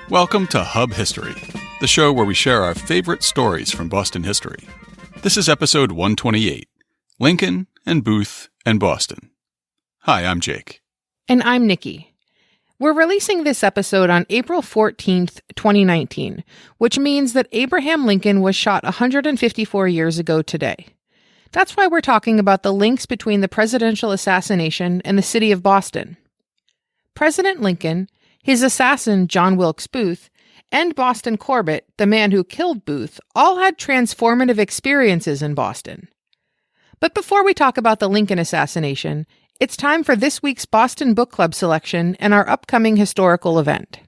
Welcome to Hub History, the show where we share our favorite stories from Boston history. This is episode 128, Lincoln and Booth and Boston. Hi, I'm Jake. And I'm Nikki. We're releasing this episode on April 14th, 2019, which means that Abraham Lincoln was shot 154 years ago today. That's why we're talking about the links between the presidential assassination and the city of Boston. President Lincoln, his assassin John Wilkes Booth, and Boston Corbett, the man who killed Booth, all had transformative experiences in Boston. But before we talk about the Lincoln assassination, it's time for this week's Boston Book Club selection and our upcoming historical event.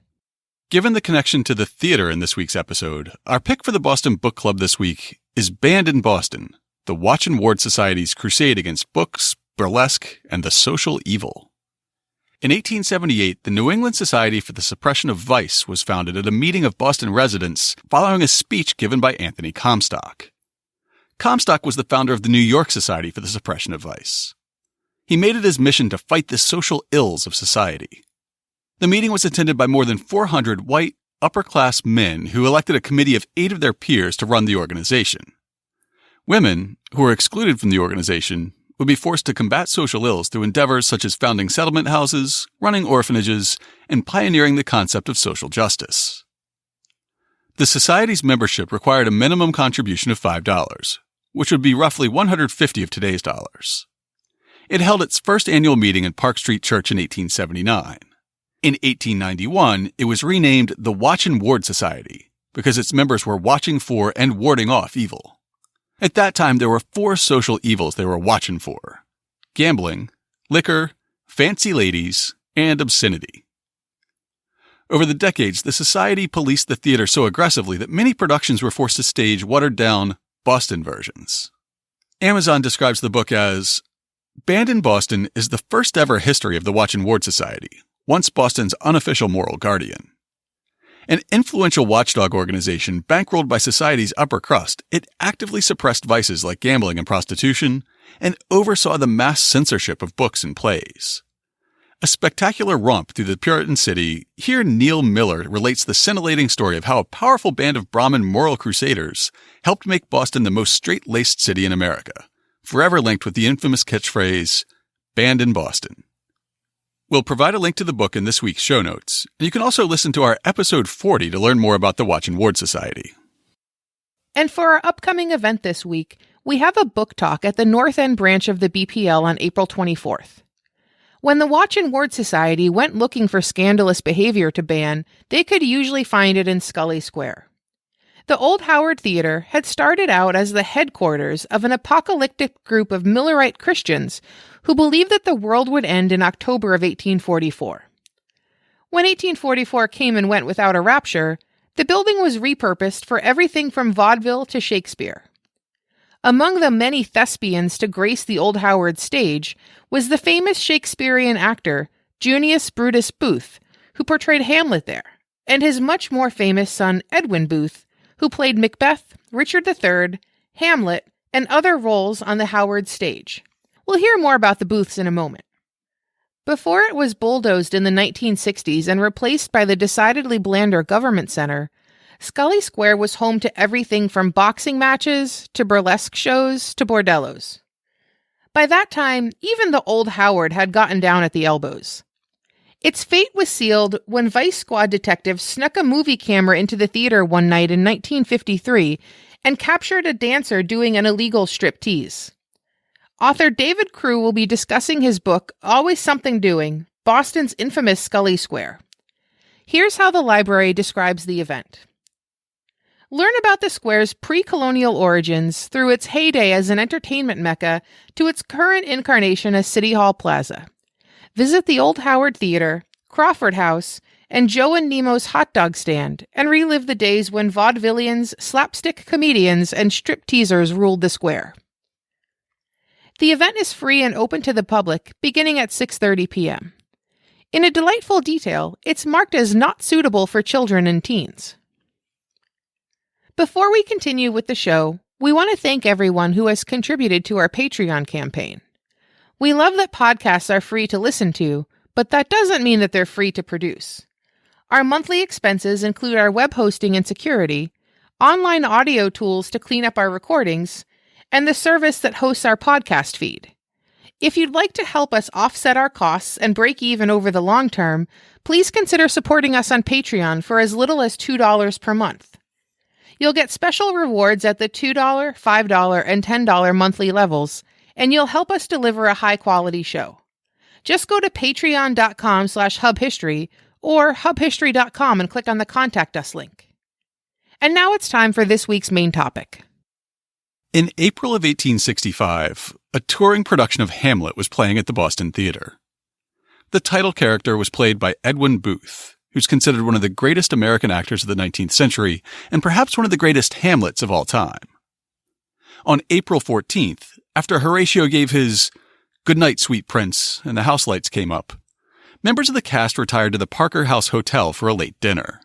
Given the connection to the theater in this week's episode, our pick for the Boston Book Club this week is Banned in Boston, the Watch and Ward Society's crusade against books, burlesque, and the social evil. In 1878, the New England Society for the Suppression of Vice was founded at a meeting of Boston residents following a speech given by Anthony Comstock. Comstock was the founder of the New York Society for the Suppression of Vice. He made it his mission to fight the social ills of society. The meeting was attended by more than 400 white, upper-class men who elected a committee of 8 of their peers to run the organization. Women, who were excluded from the organization, would be forced to combat social ills through endeavors such as founding settlement houses, running orphanages, and pioneering the concept of social justice. The society's membership required a minimum contribution of $5, which would be roughly $150 of today's dollars. It held its first annual meeting in Park Street Church in 1879. In 1891, it was renamed the Watch and Ward Society because its members were watching for and warding off evil. At that time, there were 4 social evils they were watching for: gambling, liquor, fancy ladies, and obscenity. Over the decades, the society policed the theater so aggressively that many productions were forced to stage watered-down Boston versions. Amazon describes the book as, "Banned in Boston is the first ever history of the Watch and Ward Society, once Boston's unofficial moral guardian. An influential watchdog organization bankrolled by society's upper crust, it actively suppressed vices like gambling and prostitution, and oversaw the mass censorship of books and plays. A spectacular romp through the Puritan city, here Neil Miller relates the scintillating story of how a powerful band of Brahmin moral crusaders helped make Boston the most straight-laced city in America, forever linked with the infamous catchphrase, 'Banned in Boston.'" We'll provide a link to the book in this week's show notes, and you can also listen to our episode 40 to learn more about the Watch and Ward Society. And for our upcoming event this week, we have a book talk at the North End branch of the BPL on April 24th. When the Watch and Ward Society went looking for scandalous behavior to ban, they could usually find it in Scully Square. The Old Howard Theater had started out as the headquarters of an apocalyptic group of Millerite Christians who believed that the world would end in October of 1844. When 1844 came and went without a rapture, the building was repurposed for everything from vaudeville to Shakespeare. Among the many thespians to grace the Old Howard stage was the famous Shakespearean actor Junius Brutus Booth, who portrayed Hamlet there, and his much more famous son Edwin Booth, who played Macbeth, Richard III, Hamlet, and other roles on the Howard stage. We'll hear more about the Booths in a moment. Before it was bulldozed in the 1960s and replaced by the decidedly blander Government Center, Scully Square was home to everything from boxing matches to burlesque shows to bordellos. By that time, even the Old Howard had gotten down at the elbows. Its fate was sealed when Vice Squad detectives snuck a movie camera into the theater one night in 1953 and captured a dancer doing an illegal striptease. Author David Crew will be discussing his book, Always Something Doing, Boston's infamous Scully Square. Here's how the library describes the event. Learn about the square's pre-colonial origins through its heyday as an entertainment mecca to its current incarnation as City Hall Plaza. Visit the Old Howard Theater, Crawford House, and Joe and Nemo's hot dog stand, and relive the days when vaudevillians, slapstick comedians, and strip-teasers ruled the square. The event is free and open to the public, beginning at 6:30 p.m. In a delightful detail, it's marked as not suitable for children and teens. Before we continue with the show, we want to thank everyone who has contributed to our Patreon campaign. We love that podcasts are free to listen to, but that doesn't mean that they're free to produce. Our monthly expenses include our web hosting and security, online audio tools to clean up our recordings, and the service that hosts our podcast feed. If you'd like to help us offset our costs and break even over the long term, please consider supporting us on Patreon for as little as $2 per month. You'll get special rewards at the $2, $5, and $10 monthly levels, and you'll help us deliver a high-quality show. Just go to patreon.com/hubhistory or hubhistory.com and click on the Contact Us link. And now it's time for this week's main topic. In April of 1865, a touring production of Hamlet was playing at the Boston Theater. The title character was played by Edwin Booth, who's considered one of the greatest American actors of the 19th century and perhaps one of the greatest Hamlets of all time. On April 14th, after Horatio gave his "Good night, sweet prince," and the house lights came up, members of the cast retired to the Parker House Hotel for a late dinner.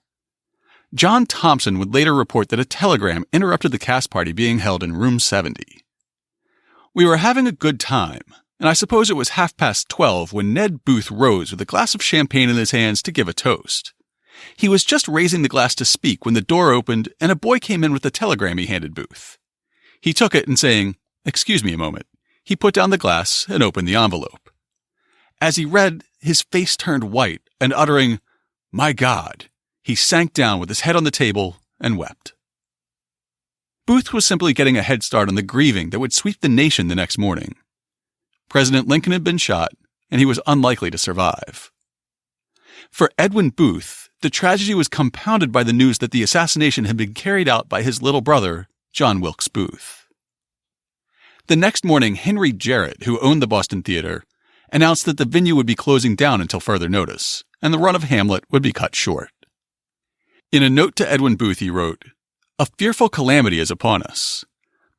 John Thompson would later report that a telegram interrupted the cast party being held in room 70. "We were having a good time, and I suppose it was 12:30 when Ned Booth rose with a glass of champagne in his hands to give a toast. He was just raising the glass to speak when the door opened and a boy came in with a telegram he handed Booth. He took it and saying, 'Excuse me a moment,' he put down the glass and opened the envelope. As he read, his face turned white, and uttering, 'My God,' he sank down with his head on the table and wept." Booth was simply getting a head start on the grieving that would sweep the nation the next morning. President Lincoln had been shot, and he was unlikely to survive. For Edwin Booth, the tragedy was compounded by the news that the assassination had been carried out by his little brother, John Wilkes Booth. The next morning, Henry Jarrett, who owned the Boston Theater, announced that the venue would be closing down until further notice, and the run of Hamlet would be cut short. In a note to Edwin Booth, he wrote, "A fearful calamity is upon us.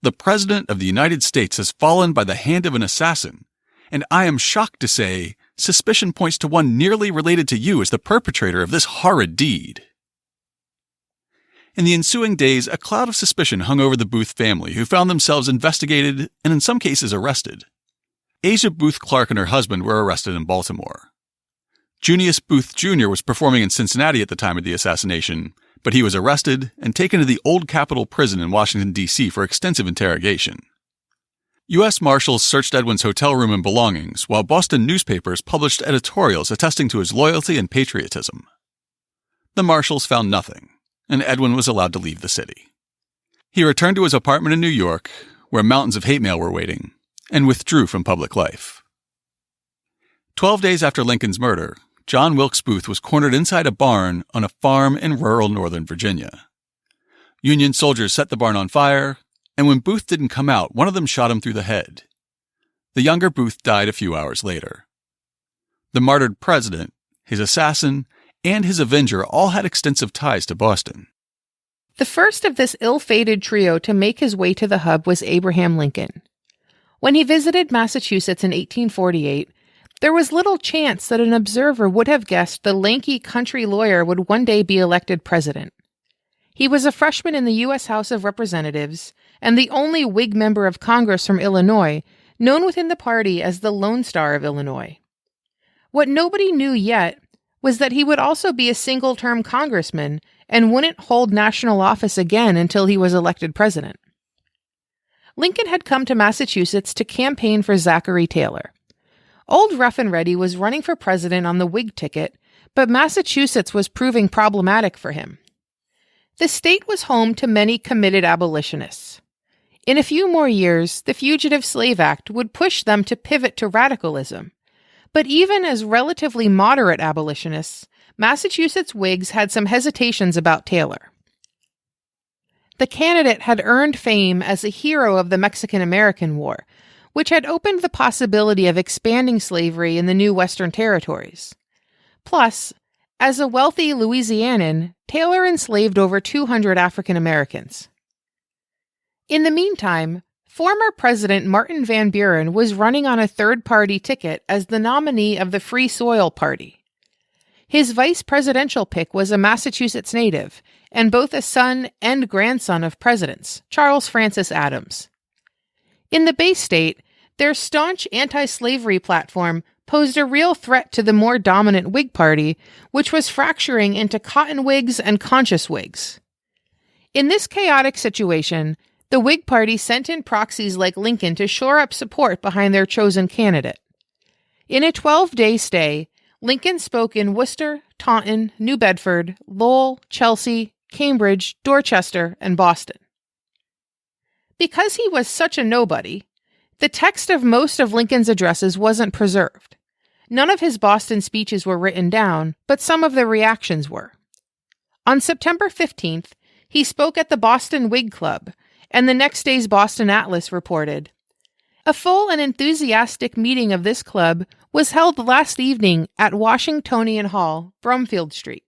The President of the United States has fallen by the hand of an assassin, and I am shocked to say, suspicion points to one nearly related to you as the perpetrator of this horrid deed." In the ensuing days, a cloud of suspicion hung over the Booth family, who found themselves investigated and in some cases arrested. Asia Booth Clark and her husband were arrested in Baltimore. Junius Booth Jr. was performing in Cincinnati at the time of the assassination, but he was arrested and taken to the Old Capitol Prison in Washington, D.C. for extensive interrogation. U.S. Marshals searched Edwin's hotel room and belongings, while Boston newspapers published editorials attesting to his loyalty and patriotism. The Marshals found nothing, and Edwin was allowed to leave the city. He returned to his apartment in New York, where mountains of hate mail were waiting, and withdrew from public life. 12 days after Lincoln's murder, John Wilkes Booth was cornered inside a barn on a farm in rural Northern Virginia. Union soldiers set the barn on fire, and when Booth didn't come out, one of them shot him through the head. The younger Booth died a few hours later. The martyred president, his assassin, and his avenger all had extensive ties to Boston. The first of this ill-fated trio to make his way to the hub was Abraham Lincoln. When he visited Massachusetts in 1848, there was little chance that an observer would have guessed the lanky country lawyer would one day be elected president. He was a freshman in the U.S. House of Representatives and the only Whig member of Congress from Illinois, known within the party as the Lone Star of Illinois. What nobody knew yet was that he would also be a single-term congressman and wouldn't hold national office again until he was elected president. Lincoln had come to Massachusetts to campaign for Zachary Taylor. Old Rough and Ready was running for president on the Whig ticket, but Massachusetts was proving problematic for him. The state was home to many committed abolitionists. In a few more years, the Fugitive Slave Act would push them to pivot to radicalism. But even as relatively moderate abolitionists, Massachusetts Whigs had some hesitations about Taylor. The candidate had earned fame as a hero of the Mexican-American War, which had opened the possibility of expanding slavery in the new Western territories. Plus, as a wealthy Louisianan, Taylor enslaved over 200 African Americans. In the meantime, former President Martin Van Buren was running on a third-party ticket as the nominee of the Free Soil Party. His vice presidential pick was a Massachusetts native, and both a son and grandson of presidents, Charles Francis Adams. In the Bay State, their staunch anti-slavery platform posed a real threat to the more dominant Whig Party, which was fracturing into cotton Whigs and conscious Whigs. In this chaotic situation, the Whig Party sent in proxies like Lincoln to shore up support behind their chosen candidate. In a 12-day stay, Lincoln spoke in Worcester, Taunton, New Bedford, Lowell, Chelsea, Cambridge, Dorchester, and Boston. Because he was such a nobody, the text of most of Lincoln's addresses wasn't preserved. None of his Boston speeches were written down, but some of the reactions were. On September 15th, he spoke at the Boston Whig Club, and the next day's Boston Atlas reported, "A full and enthusiastic meeting of this club was held last evening at Washingtonian Hall, Brumfield Street.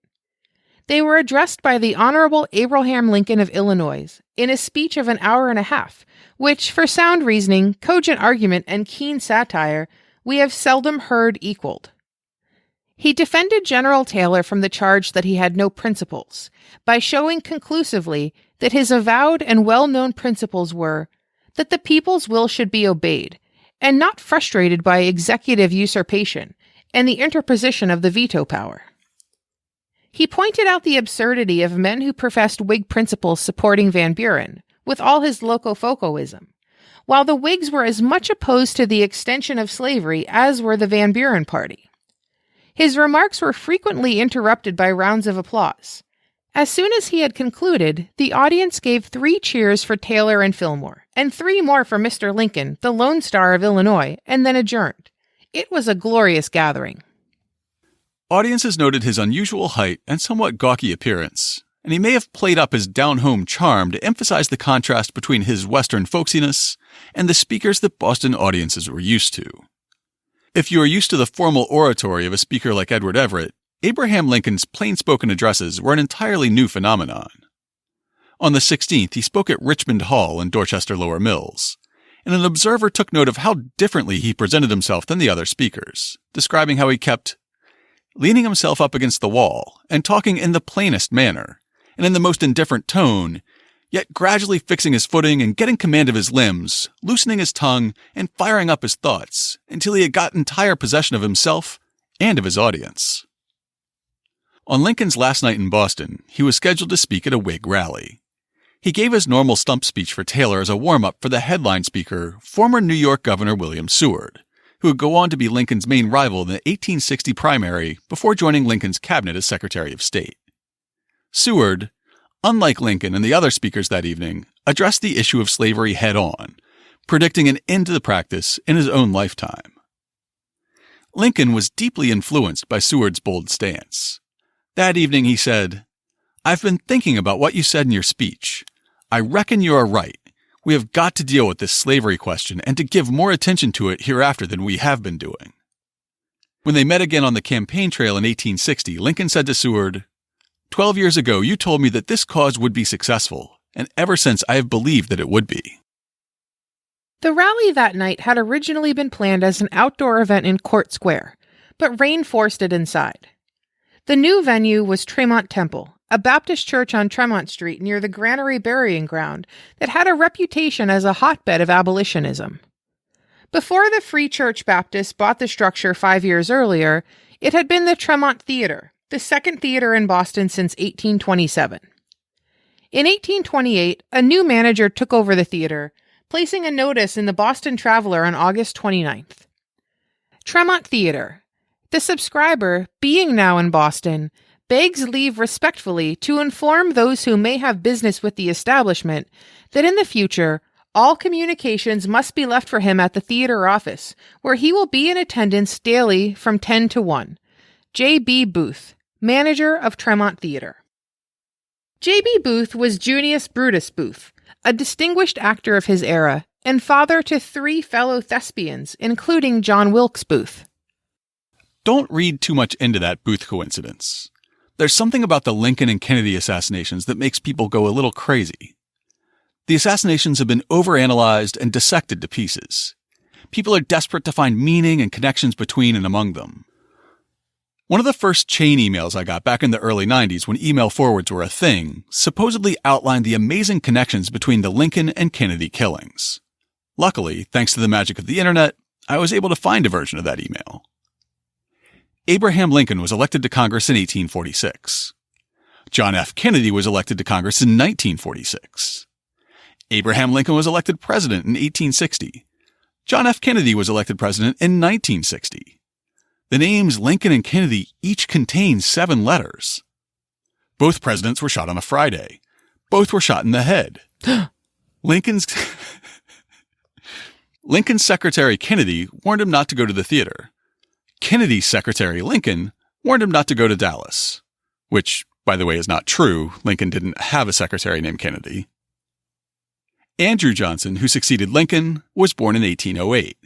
They were addressed by the Honorable Abraham Lincoln of Illinois in a speech of an hour and a half, which, for sound reasoning, cogent argument, and keen satire, we have seldom heard equaled." He defended General Taylor from the charge that he had no principles, by showing conclusively that his avowed and well-known principles were that the people's will should be obeyed, and not frustrated by executive usurpation and the interposition of the veto power. He pointed out the absurdity of men who professed Whig principles supporting Van Buren, with all his locofocoism, while the Whigs were as much opposed to the extension of slavery as were the Van Buren party. His remarks were frequently interrupted by rounds of applause. As soon as he had concluded, the audience gave 3 cheers for Taylor and Fillmore, and 3 more for Mr. Lincoln, the Lone Star of Illinois, and then adjourned. It was a glorious gathering. Audiences noted his unusual height and somewhat gawky appearance, and he may have played up his down-home charm to emphasize the contrast between his Western folksiness and the speakers that Boston audiences were used to. If you are used to the formal oratory of a speaker like Edward Everett, Abraham Lincoln's plain-spoken addresses were an entirely new phenomenon. On the 16th, he spoke at Richmond Hall in Dorchester Lower Mills, and an observer took note of how differently he presented himself than the other speakers, describing how he kept leaning himself up against the wall and talking in the plainest manner, and in the most indifferent tone, yet gradually fixing his footing and getting command of his limbs, loosening his tongue, and firing up his thoughts, until he had got entire possession of himself and of his audience. On Lincoln's last night in Boston, he was scheduled to speak at a Whig rally. He gave his normal stump speech for Taylor as a warm-up for the headline speaker, former New York Governor William Seward, who would go on to be Lincoln's main rival in the 1860 primary before joining Lincoln's cabinet as Secretary of State. Seward, unlike Lincoln and the other speakers that evening, addressed the issue of slavery head-on, predicting an end to the practice in his own lifetime. Lincoln was deeply influenced by Seward's bold stance. That evening he said, "I've been thinking about what you said in your speech. I reckon you are right. We have got to deal with this slavery question and to give more attention to it hereafter than we have been doing." When they met again on the campaign trail in 1860, Lincoln said to Seward, "12 years ago you told me that this cause would be successful, and ever since I have believed that it would be." The rally that night had originally been planned as an outdoor event in Court Square, but rain forced it inside. The new venue was Tremont Temple, a Baptist church on Tremont Street near the Granary Burying Ground that had a reputation as a hotbed of abolitionism. Before the Free Church Baptists bought the structure 5 years earlier, it had been the Tremont Theater, the second theater in Boston since 1827. In 1828, a new manager took over the theater, placing a notice in the Boston Traveler on August 29th. Tremont Theater. The subscriber, being now in Boston, begs leave respectfully to inform those who may have business with the establishment that in the future, all communications must be left for him at the theater office, where he will be in attendance daily from 10 to 1. J.B. Booth, manager of Tremont Theater. J.B. Booth was Junius Brutus Booth, a distinguished actor of his era, and father to 3 fellow thespians, including John Wilkes Booth. Don't read too much into that Booth coincidence. There's something about the Lincoln and Kennedy assassinations that makes people go a little crazy. The assassinations have been overanalyzed and dissected to pieces. People are desperate to find meaning and connections between and among them. One of the first chain emails I got back in the early 90s when email forwards were a thing supposedly outlined the amazing connections between the Lincoln and Kennedy killings. Luckily, thanks to the magic of the internet, I was able to find a version of that email. Abraham Lincoln was elected to Congress in 1846. John F. Kennedy was elected to Congress in 1946. Abraham Lincoln was elected president in 1860. John F. Kennedy was elected president in 1960. The names Lincoln and Kennedy each contain 7 letters. Both presidents were shot on a Friday. Both were shot in the head. Lincoln's secretary Kennedy warned him not to go to the theater. Kennedy's secretary Lincoln warned him not to go to Dallas, which, by the way, is not true. Lincoln didn't have a secretary named Kennedy. Andrew Johnson, who succeeded Lincoln, was born in 1808.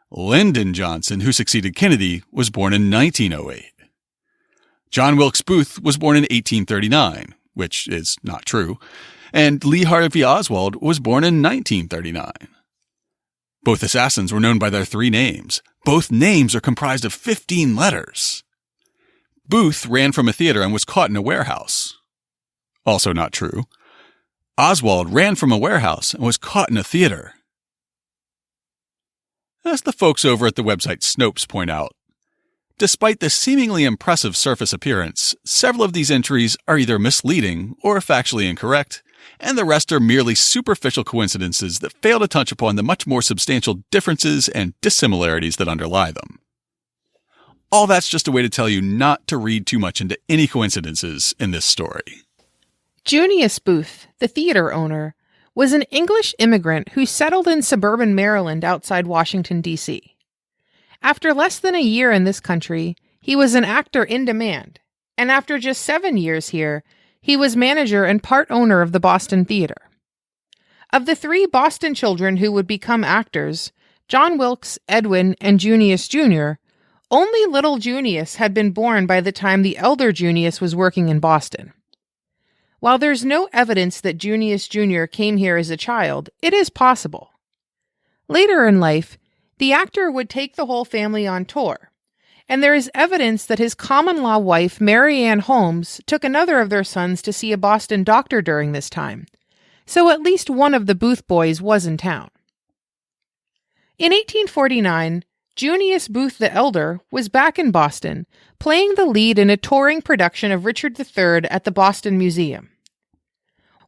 Lyndon Johnson, who succeeded Kennedy, was born in 1908. John Wilkes Booth was born in 1839, which is not true, and Lee Harvey Oswald was born in 1939. Both assassins were known by their 3 names. Both names are comprised of 15 letters. Booth ran from a theater and was caught in a warehouse. Also not true. Oswald ran from a warehouse and was caught in a theater. As the folks over at the website Snopes point out, despite the seemingly impressive surface appearance, several of these entries are either misleading or factually incorrect, and the rest are merely superficial coincidences that fail to touch upon the much more substantial differences and dissimilarities that underlie them. All that's just a way to tell you not to read too much into any coincidences in this story. Junius Booth, the theater owner, was an English immigrant who settled in suburban Maryland outside Washington, D.C. After less than a year in this country, he was an actor in demand, and after just 7 years here, he was manager and part owner of the Boston Theater. Of the 3 Boston children who would become actors, John Wilkes, Edwin, and Junius Jr., only little Junius had been born by the time the elder Junius was working in Boston. While there's no evidence that Junius Jr. came here as a child, it is possible. Later in life, the actor would take the whole family on tour, and there is evidence that his common-law wife, Mary Ann Holmes, took another of their sons to see a Boston doctor during this time, so at least one of the Booth boys was in town. In 1849, Junius Booth the Elder was back in Boston, playing the lead in a touring production of Richard III at the Boston Museum.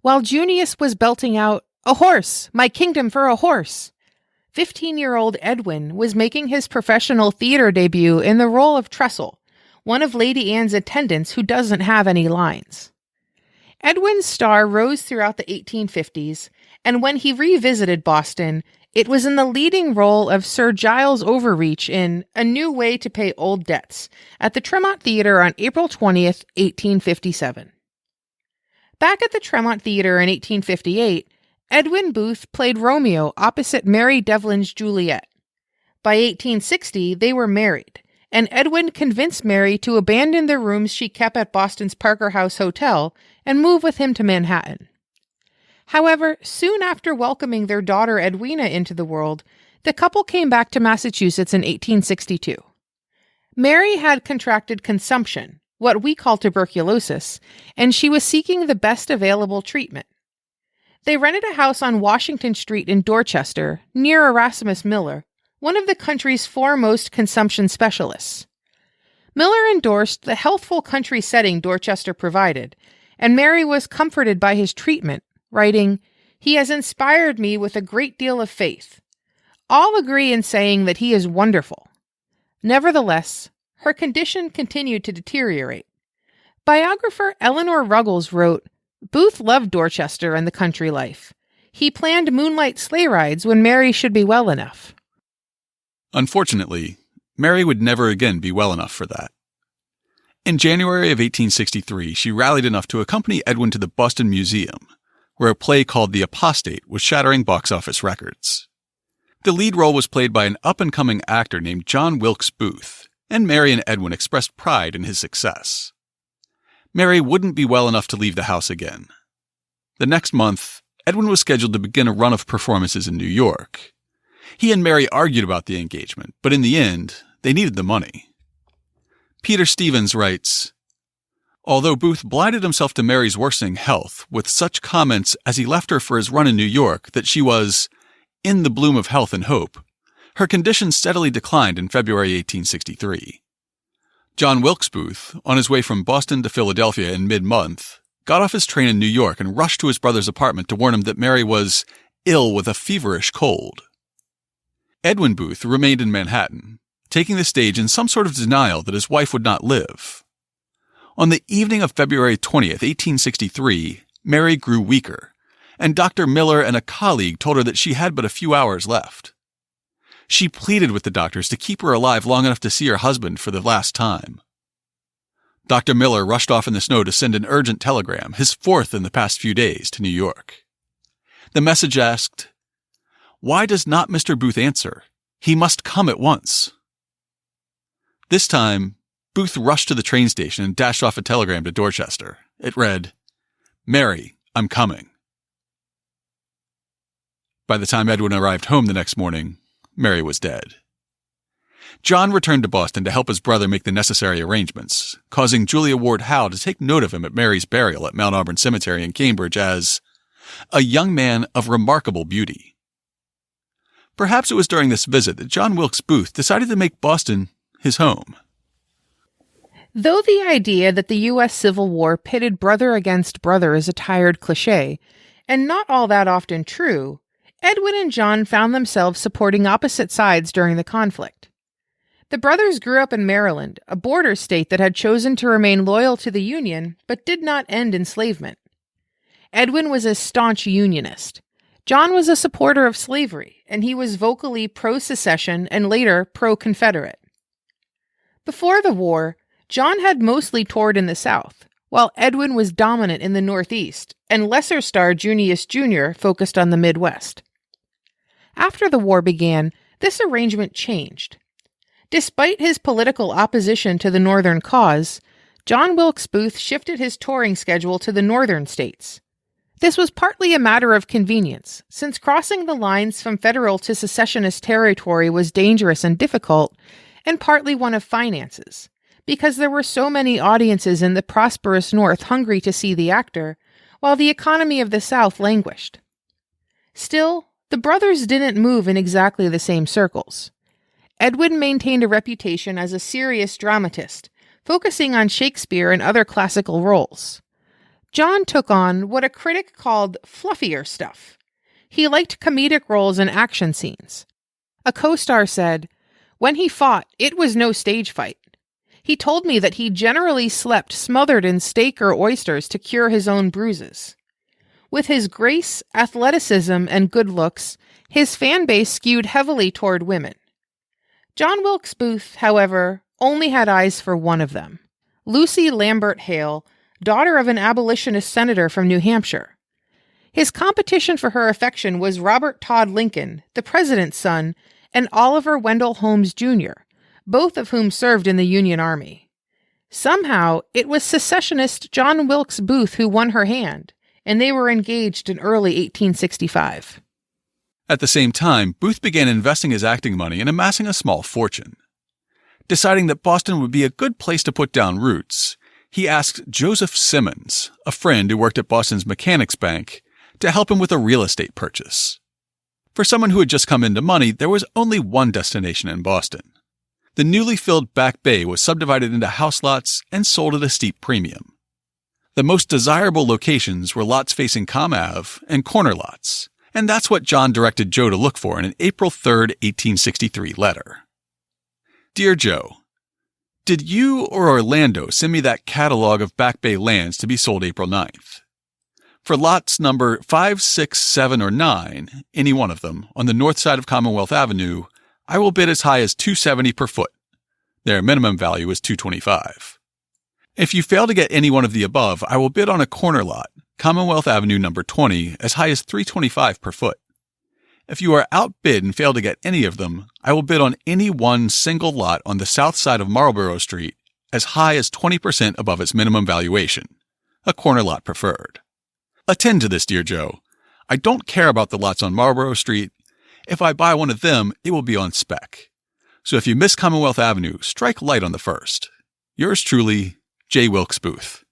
While Junius was belting out, "A horse! My kingdom for a horse!" 15-year-old Edwin was making his professional theater debut in the role of Tressel, one of Lady Anne's attendants who doesn't have any lines. Edwin's star rose throughout the 1850s, and when he revisited Boston, it was in the leading role of Sir Giles Overreach in A New Way to Pay Old Debts at the Tremont Theater on April 20th, 1857. Back at the Tremont Theater in 1858, Edwin Booth played Romeo opposite Mary Devlin's Juliet. By 1860, they were married, and Edwin convinced Mary to abandon the rooms she kept at Boston's Parker House Hotel and move with him to Manhattan. However, soon after welcoming their daughter Edwina into the world, the couple came back to Massachusetts in 1862. Mary had contracted consumption, what we call tuberculosis, and she was seeking the best available treatment. They rented a house on Washington Street in Dorchester, near Erasmus Miller, one of the country's foremost consumption specialists. Miller endorsed the healthful country setting Dorchester provided, and Mary was comforted by his treatment, writing, "He has inspired me with a great deal of faith. All agree in saying that he is wonderful." Nevertheless, her condition continued to deteriorate. Biographer Eleanor Ruggles wrote, "Booth loved Dorchester and the country life. He planned moonlight sleigh rides when Mary should be well enough." Unfortunately, Mary would never again be well enough for that. In January of 1863, she rallied enough to accompany Edwin to the Boston Museum, where a play called The Apostate was shattering box office records. The lead role was played by an up-and-coming actor named John Wilkes Booth, and Mary and Edwin expressed pride in his success. Mary wouldn't be well enough to leave the house again. The next month, Edwin was scheduled to begin a run of performances in New York. He and Mary argued about the engagement, but in the end, they needed the money. Peter Stevens writes, "Although Booth blinded himself to Mary's worsening health with such comments as he left her for his run in New York that she was in the bloom of health and hope, her condition steadily declined in February 1863. John Wilkes Booth, on his way from Boston to Philadelphia in mid-month, got off his train in New York and rushed to his brother's apartment to warn him that Mary was ill with a feverish cold. Edwin Booth remained in Manhattan, taking the stage in some sort of denial that his wife would not live. On the evening of February 20th, 1863, Mary grew weaker, and Dr. Miller and a colleague told her that she had but a few hours left. She pleaded with the doctors to keep her alive long enough to see her husband for the last time. Dr. Miller rushed off in the snow to send an urgent telegram, his fourth in the past few days, to New York. The message asked, "Why does not Mr. Booth answer? He must come at once." This time, Booth rushed to the train station and dashed off a telegram to Dorchester. It read, "Mary, I'm coming." By the time Edwin arrived home the next morning, Mary was dead. John returned to Boston to help his brother make the necessary arrangements, causing Julia Ward Howe to take note of him at Mary's burial at Mount Auburn Cemetery in Cambridge as a young man of remarkable beauty. Perhaps it was during this visit that John Wilkes Booth decided to make Boston his home. Though the idea that the U.S. Civil War pitted brother against brother is a tired cliché, and not all that often true, Edwin and John found themselves supporting opposite sides during the conflict. The brothers grew up in Maryland, a border state that had chosen to remain loyal to the Union but did not end enslavement. Edwin was a staunch Unionist. John was a supporter of slavery, and he was vocally pro-secession and later pro-Confederate. Before the war, John had mostly toured in the South, while Edwin was dominant in the Northeast, and lesser star Junius Jr. focused on the Midwest. After the war began, this arrangement changed. Despite his political opposition to the Northern cause, John Wilkes Booth shifted his touring schedule to the Northern states. This was partly a matter of convenience, since crossing the lines from federal to secessionist territory was dangerous and difficult, and partly one of finances, because there were so many audiences in the prosperous North hungry to see the actor, while the economy of the South languished. Still, the brothers didn't move in exactly the same circles. Edwin maintained a reputation as a serious dramatist, focusing on Shakespeare and other classical roles. John took on what a critic called fluffier stuff. He liked comedic roles and action scenes. A co-star said, "When he fought, it was no stage fight. He told me that he generally slept smothered in steak or oysters to cure his own bruises." With his grace, athleticism, and good looks, his fan base skewed heavily toward women. John Wilkes Booth, however, only had eyes for one of them, Lucy Lambert Hale, daughter of an abolitionist senator from New Hampshire. His competition for her affection was Robert Todd Lincoln, the president's son, and Oliver Wendell Holmes Jr., both of whom served in the Union Army. Somehow, it was secessionist John Wilkes Booth who won her hand, and they were engaged in early 1865. At the same time, Booth began investing his acting money and amassing a small fortune. Deciding that Boston would be a good place to put down roots, he asked Joseph Simmons, a friend who worked at Boston's Mechanics Bank, to help him with a real estate purchase. For someone who had just come into money, there was only one destination in Boston. The newly filled Back Bay was subdivided into house lots and sold at a steep premium. The most desirable locations were lots facing Comm Ave and corner lots, and that's what John directed Joe to look for in an April 3, 1863 letter. Dear Joe, did you or Orlando send me that catalog of Back Bay lands to be sold April 9th? For lots number 5, 6, 7, or 9, any one of them, on the north side of Commonwealth Avenue, I will bid as high as $270 per foot. Their minimum value is $225. If you fail to get any one of the above, I will bid on a corner lot, Commonwealth Avenue number 20, as high as $325 per foot. If you are outbid and fail to get any of them, I will bid on any one single lot on the south side of Marlborough Street as high as 20% above its minimum valuation, a corner lot preferred. Attend to this, dear Joe. I don't care about the lots on Marlborough Street. If I buy one of them, it will be on spec. So if you miss Commonwealth Avenue, strike light on the first. Yours truly, J. Wilkes Booth.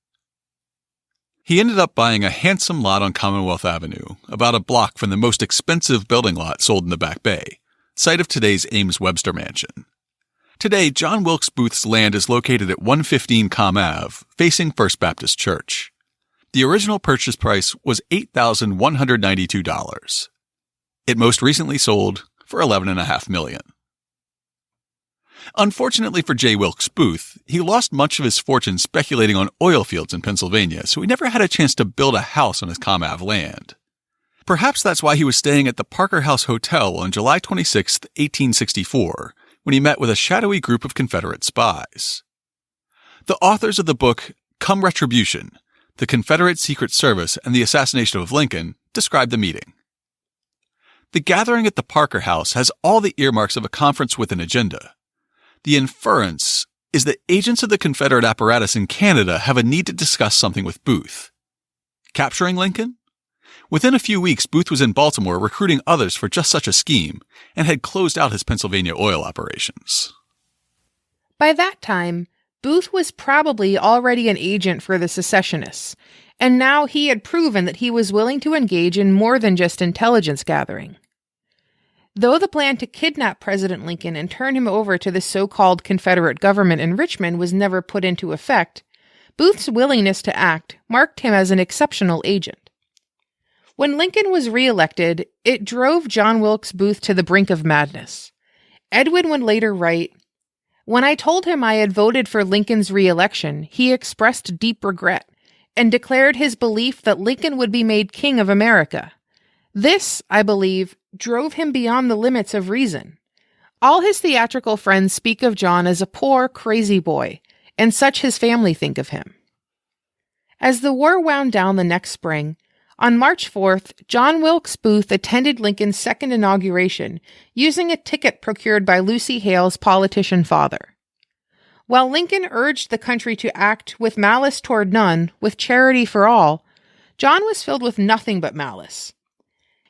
He ended up buying a handsome lot on Commonwealth Avenue, about a block from the most expensive building lot sold in the Back Bay, site of today's Ames Webster Mansion. Today, John Wilkes Booth's land is located at 115 Com Ave, facing First Baptist Church. The original purchase price was $8,192. It most recently sold for $11.5 million. Unfortunately for J. Wilkes Booth, he lost much of his fortune speculating on oil fields in Pennsylvania, so he never had a chance to build a house on his Com Ave land. Perhaps that's why he was staying at the Parker House Hotel on July 26, 1864, when he met with a shadowy group of Confederate spies. The authors of the book Come Retribution, The Confederate Secret Service and the Assassination of Lincoln describe the meeting. The gathering at the Parker House has all the earmarks of a conference with an agenda. The inference is that agents of the Confederate apparatus in Canada have a need to discuss something with Booth. Capturing Lincoln? Within a few weeks, Booth was in Baltimore recruiting others for just such a scheme and had closed out his Pennsylvania oil operations. By that time, Booth was probably already an agent for the secessionists, and now he had proven that he was willing to engage in more than just intelligence gathering. Though the plan to kidnap President Lincoln and turn him over to the so-called Confederate government in Richmond was never put into effect, Booth's willingness to act marked him as an exceptional agent. When Lincoln was re-elected, it drove John Wilkes Booth to the brink of madness. Edwin would later write, "When I told him I had voted for Lincoln's re-election, he expressed deep regret and declared his belief that Lincoln would be made King of America. This, I believe, drove him beyond the limits of reason. All his theatrical friends speak of John as a poor, crazy boy, and such his family think of him." As the war wound down the next spring, on March 4th, John Wilkes Booth attended Lincoln's second inauguration, using a ticket procured by Lucy Hale's politician father. While Lincoln urged the country to act with malice toward none, with charity for all, John was filled with nothing but malice.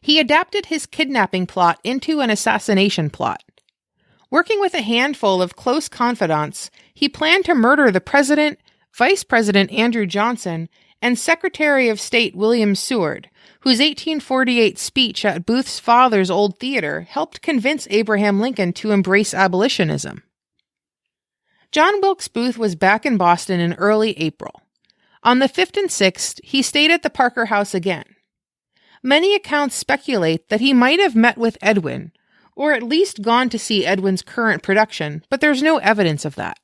He adapted his kidnapping plot into an assassination plot. Working with a handful of close confidants, he planned to murder the President, Vice President Andrew Johnson, and Secretary of State William Seward, whose 1848 speech at Booth's father's old theater helped convince Abraham Lincoln to embrace abolitionism. John Wilkes Booth was back in Boston in early April. On the 5th and 6th, he stayed at the Parker House again. Many accounts speculate that he might have met with Edwin, or at least gone to see Edwin's current production, but there's no evidence of that.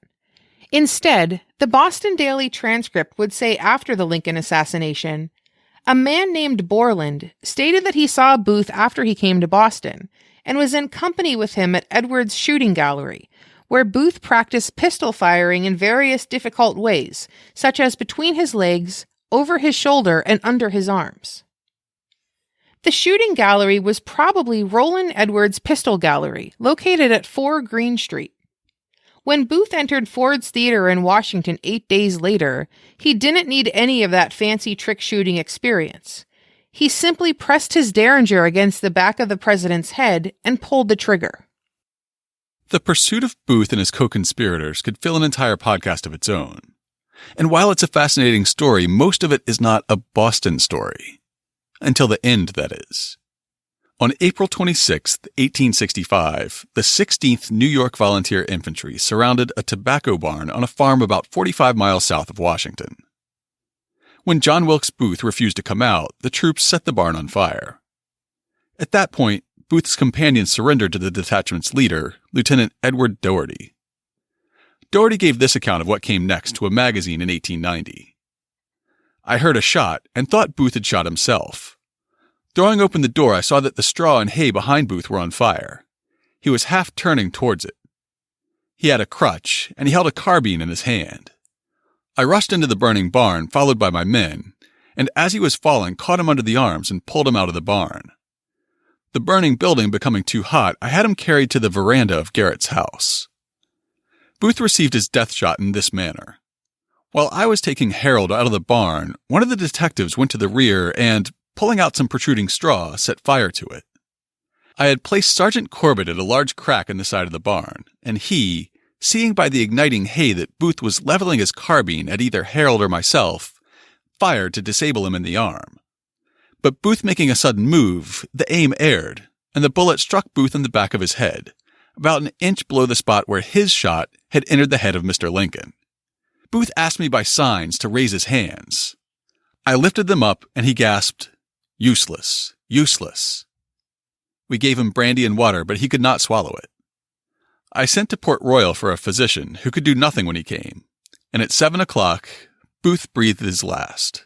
Instead, the Boston Daily Transcript would say after the Lincoln assassination, a man named Borland stated that he saw Booth after he came to Boston, and was in company with him at Edwards' shooting gallery, where Booth practiced pistol firing in various difficult ways, such as between his legs, over his shoulder, and under his arms. The shooting gallery was probably Roland Edwards' Pistol Gallery, located at 4 Green Street. When Booth entered Ford's Theater in Washington 8 days later, he didn't need any of that fancy trick shooting experience. He simply pressed his derringer against the back of the president's head and pulled the trigger. The pursuit of Booth and his co-conspirators could fill an entire podcast of its own. And while it's a fascinating story, most of it is not a Boston story. Until the end, that is. On April 26, 1865, the 16th New York Volunteer Infantry surrounded a tobacco barn on a farm about 45 miles south of Washington. When John Wilkes Booth refused to come out, the troops set the barn on fire. At that point, Booth's companions surrendered to the detachment's leader, Lieutenant Edward Doherty. Doherty gave this account of what came next to a magazine in 1890. "I heard a shot and thought Booth had shot himself. Throwing open the door, I saw that the straw and hay behind Booth were on fire. He was half turning towards it. He had a crutch, and he held a carbine in his hand. I rushed into the burning barn, followed by my men, and as he was falling, caught him under the arms and pulled him out of the barn. The burning building becoming too hot, I had him carried to the veranda of Garrett's house." Booth received his death shot in this manner. "While I was taking Harold out of the barn, one of the detectives went to the rear and, pulling out some protruding straw, set fire to it. I had placed Sergeant Corbett at a large crack in the side of the barn, and he, seeing by the igniting hay that Booth was leveling his carbine at either Harold or myself, fired to disable him in the arm. But Booth making a sudden move, the aim erred, and the bullet struck Booth in the back of his head, about an inch below the spot where his shot had entered the head of Mr. Lincoln. Booth asked me by signs to raise his hands. I lifted them up, and he gasped, "Useless, useless." We gave him brandy and water, but he could not swallow it. I sent to Port Royal for a physician who could do nothing when he came, and at 7 o'clock, Booth breathed his last.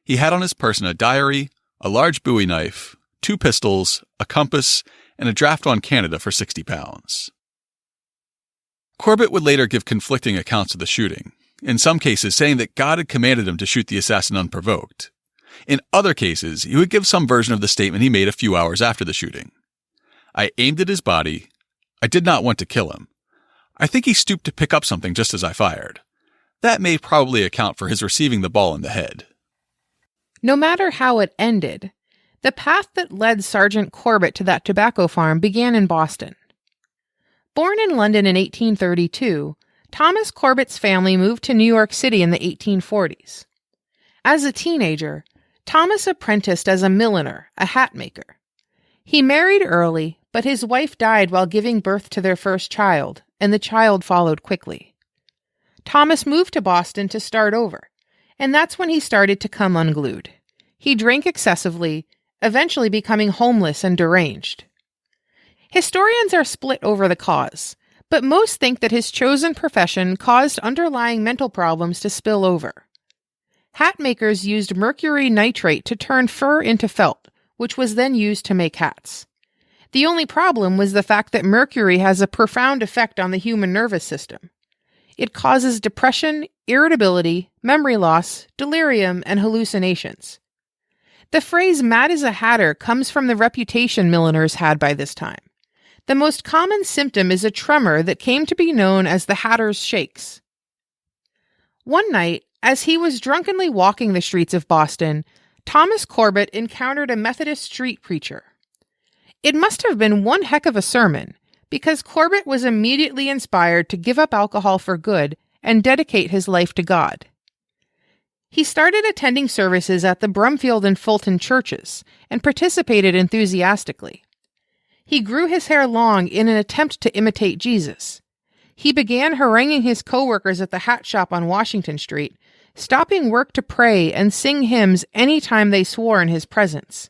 He had on his person a diary, a large bowie knife, 2 pistols, a compass, and a draft on Canada for £60. Corbett would later give conflicting accounts of the shooting, in some cases saying that God had commanded him to shoot the assassin unprovoked. In other cases, he would give some version of the statement he made a few hours after the shooting. I aimed at his body. I did not want to kill him. I think he stooped to pick up something just as I fired. That may probably account for his receiving the ball in the head. No matter how it ended, the path that led Sergeant Corbett to that tobacco farm began in Boston. Born in London in 1832, Thomas Corbett's family moved to New York City in the 1840s. As a teenager, Thomas apprenticed as a milliner, a hat maker. He married early, but his wife died while giving birth to their first child, and the child followed quickly. Thomas moved to Boston to start over, and that's when he started to come unglued. He drank excessively, eventually becoming homeless and deranged. Historians are split over the cause, but most think that his chosen profession caused underlying mental problems to spill over. Hat makers used mercury nitrate to turn fur into felt, which was then used to make hats. The only problem was the fact that mercury has a profound effect on the human nervous system. It causes depression, irritability, memory loss, delirium, and hallucinations. The phrase "mad as a hatter" comes from the reputation milliners had by this time. The most common symptom is a tremor that came to be known as the hatter's shakes. One night, as he was drunkenly walking the streets of Boston, Thomas Corbett encountered a Methodist street preacher. It must have been one heck of a sermon, because Corbett was immediately inspired to give up alcohol for good and dedicate his life to God. He started attending services at the Brumfield and Fulton churches and participated enthusiastically. He grew his hair long in an attempt to imitate Jesus. He began haranguing his coworkers at the hat shop on Washington Street, stopping work to pray and sing hymns any time they swore in his presence.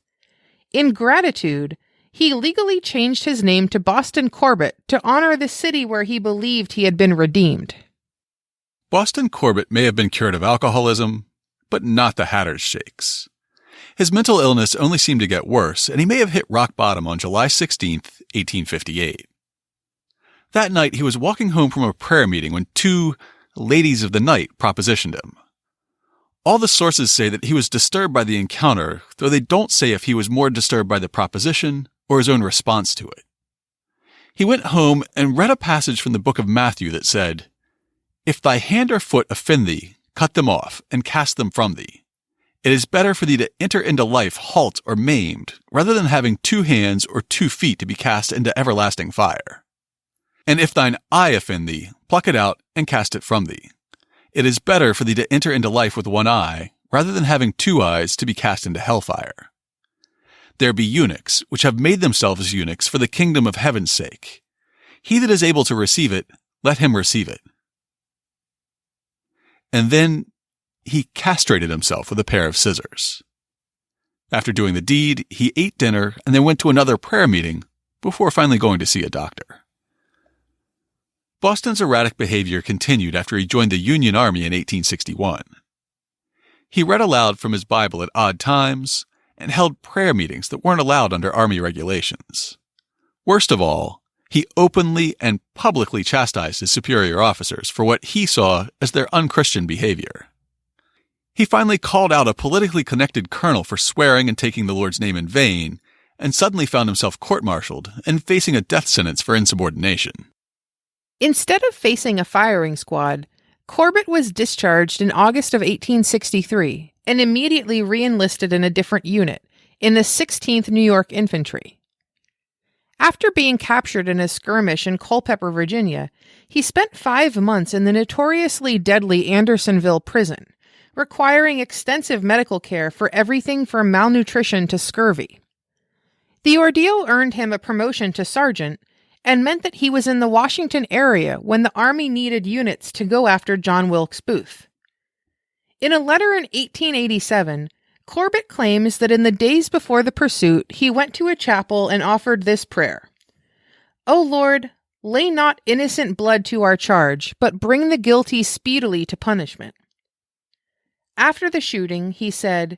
In gratitude, he legally changed his name to Boston Corbett to honor the city where he believed he had been redeemed. Boston Corbett may have been cured of alcoholism, but not the hatter's shakes. His mental illness only seemed to get worse, and he may have hit rock bottom on July 16, 1858. That night, he was walking home from a prayer meeting when 2 ladies of the night propositioned him. All the sources say that he was disturbed by the encounter, though they don't say if he was more disturbed by the proposition or his own response to it. He went home and read a passage from the book of Matthew that said, "If thy hand or foot offend thee, cut them off, and cast them from thee. It is better for thee to enter into life halt or maimed, rather than having 2 hands or 2 feet to be cast into everlasting fire. And if thine eye offend thee, pluck it out and cast it from thee. It is better for thee to enter into life with 1 eye, rather than having 2 eyes to be cast into hellfire. There be eunuchs, which have made themselves eunuchs for the kingdom of heaven's sake. He that is able to receive it, let him receive it." And then he castrated himself with a pair of scissors. After doing the deed, he ate dinner and then went to another prayer meeting before finally going to see a doctor. Boston's erratic behavior continued after he joined the Union Army in 1861. He read aloud from his Bible at odd times and held prayer meetings that weren't allowed under Army regulations. Worst of all, he openly and publicly chastised his superior officers for what he saw as their unchristian behavior. He finally called out a politically connected colonel for swearing and taking the Lord's name in vain, and suddenly found himself court-martialed and facing a death sentence for insubordination. Instead of facing a firing squad, Corbett was discharged in August of 1863 and immediately re-enlisted in a different unit, in the 16th New York Infantry. After being captured in a skirmish in Culpeper, Virginia, he spent 5 months in the notoriously deadly Andersonville prison, requiring extensive medical care for everything from malnutrition to scurvy. The ordeal earned him a promotion to sergeant, and meant that he was in the Washington area when the Army needed units to go after John Wilkes Booth. In a letter in 1887, Corbett claims that in the days before the pursuit, he went to a chapel and offered this prayer: "O Lord, lay not innocent blood to our charge, but bring the guilty speedily to punishment." After the shooting, he said,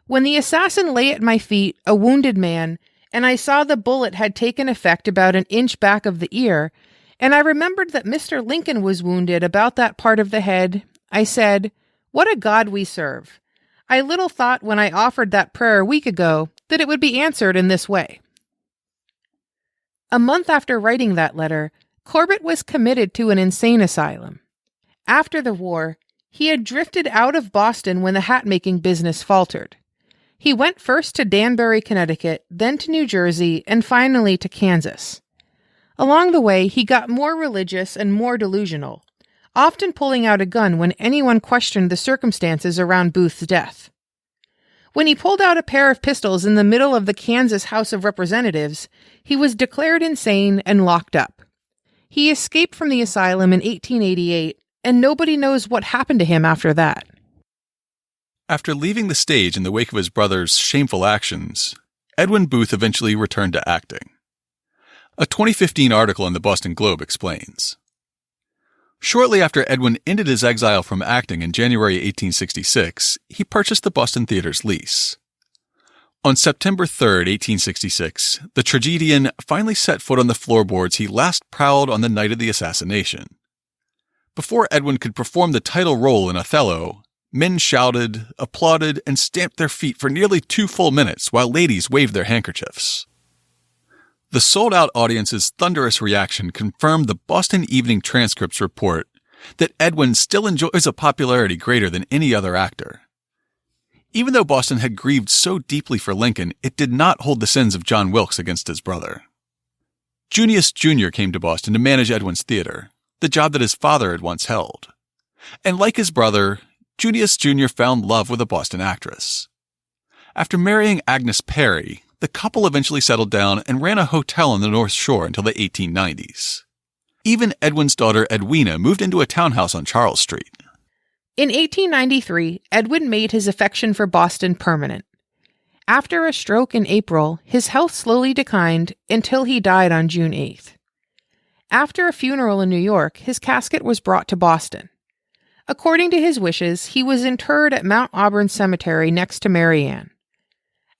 "When the assassin lay at my feet, a wounded man, and I saw the bullet had taken effect about an inch back of the ear, and I remembered that Mr. Lincoln was wounded about that part of the head, I said, 'What a God we serve!' I little thought when I offered that prayer a week ago that it would be answered in this way." A month after writing that letter, Corbett was committed to an insane asylum. After the war, he had drifted out of Boston when the hat-making business faltered. He went first to Danbury, Connecticut, then to New Jersey, and finally to Kansas. Along the way, he got more religious and more delusional, often pulling out a gun when anyone questioned the circumstances around Booth's death. When he pulled out a pair of pistols in the middle of the Kansas House of Representatives, he was declared insane and locked up. He escaped from the asylum in 1888, and nobody knows what happened to him after that. After leaving the stage in the wake of his brother's shameful actions, Edwin Booth eventually returned to acting. A 2015 article in the Boston Globe explains. Shortly after Edwin ended his exile from acting in January 1866, he purchased the Boston Theater's lease. On September 3, 1866, the tragedian finally set foot on the floorboards he last prowled on the night of the assassination. Before Edwin could perform the title role in Othello, men shouted, applauded, and stamped their feet for nearly 2 full minutes while ladies waved their handkerchiefs. The sold-out audience's thunderous reaction confirmed the Boston Evening Transcript's report that Edwin still enjoys a popularity greater than any other actor. Even though Boston had grieved so deeply for Lincoln, it did not hold the sins of John Wilkes against his brother. Junius Jr. came to Boston to manage Edwin's theater, the job that his father had once held. And like his brother, Junius Jr. found love with a Boston actress. After marrying Agnes Perry, the couple eventually settled down and ran a hotel on the North Shore until the 1890s. Even Edwin's daughter Edwina moved into a townhouse on Charles Street. In 1893, Edwin made his affection for Boston permanent. After a stroke in April, his health slowly declined until he died on June 8th. After a funeral in New York, his casket was brought to Boston. According to his wishes, he was interred at Mount Auburn Cemetery next to Mary Ann.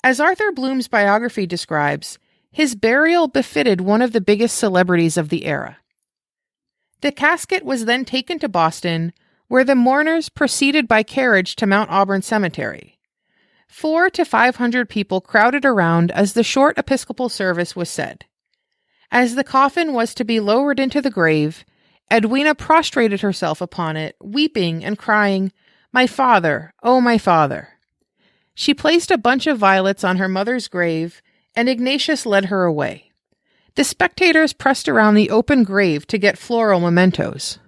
As Arthur Bloom's biography describes, his burial befitted one of the biggest celebrities of the era. The casket was then taken to Boston, where the mourners proceeded by carriage to Mount Auburn Cemetery. 400 to 500 people crowded around as the short Episcopal service was said. As the coffin was to be lowered into the grave, Edwina prostrated herself upon it, weeping and crying, "My father, oh my father." She placed a bunch of violets on her mother's grave, and Ignatius led her away. The spectators pressed around the open grave to get floral mementos.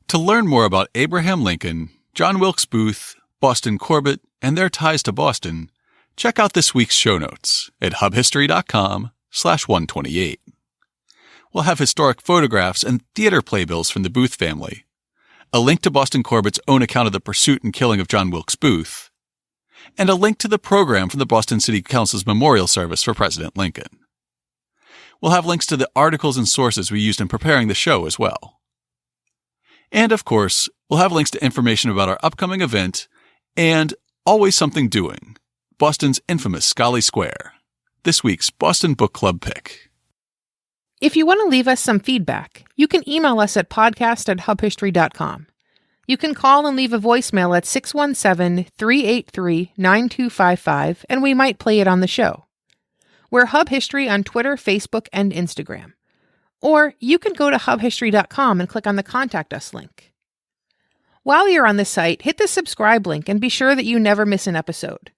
To learn more about Abraham Lincoln, John Wilkes Booth, Boston Corbett, and their ties to Boston, check out this week's show notes at hubhistory.com/128. We'll have historic photographs and theater playbills from the Booth family, a link to Boston Corbett's own account of the pursuit and killing of John Wilkes Booth, and a link to the program from the Boston City Council's memorial service for President Lincoln. We'll have links to the articles and sources we used in preparing the show as well. And of course, we'll have links to information about our upcoming event and Always Something Doing, Boston's infamous Scollay Square, this week's Boston Book Club pick. If you want to leave us some feedback, you can email us at podcast@hubhistory.com. You can call and leave a voicemail at 617-383-9255, and we might play it on the show. We're Hub History on Twitter, Facebook, and Instagram. Or you can go to hubhistory.com and click on the Contact Us link. While you're on the site, hit the subscribe link and be sure that you never miss an episode.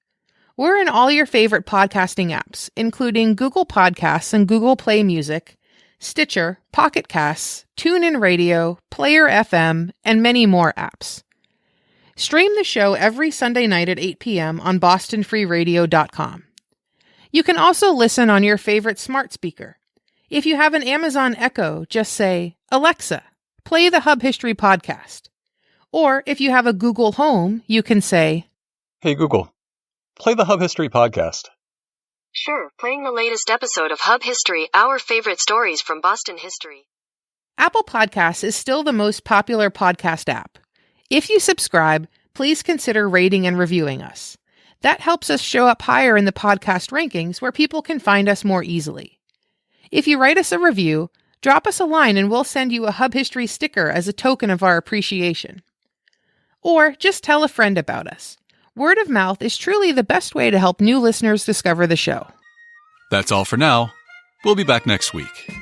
We're in all your favorite podcasting apps, including Google Podcasts and Google Play Music, Stitcher, Pocket Casts, TuneIn Radio, Player FM, and many more apps. Stream the show every Sunday night at 8 p.m. on bostonfreeradio.com. You can also listen on your favorite smart speaker. If you have an Amazon Echo, just say, "Alexa, play the Hub History podcast." Or if you have a Google Home, you can say, "Hey Google, play the Hub History podcast." Sure, playing the latest episode of Hub History, our favorite stories from Boston history. Apple Podcasts is still the most popular podcast app. If you subscribe, please consider rating and reviewing us. That helps us show up higher in the podcast rankings where people can find us more easily. If you write us a review, drop us a line and we'll send you a Hub History sticker as a token of our appreciation. Or just tell a friend about us. Word of mouth is truly the best way to help new listeners discover the show. That's all for now. We'll be back next week.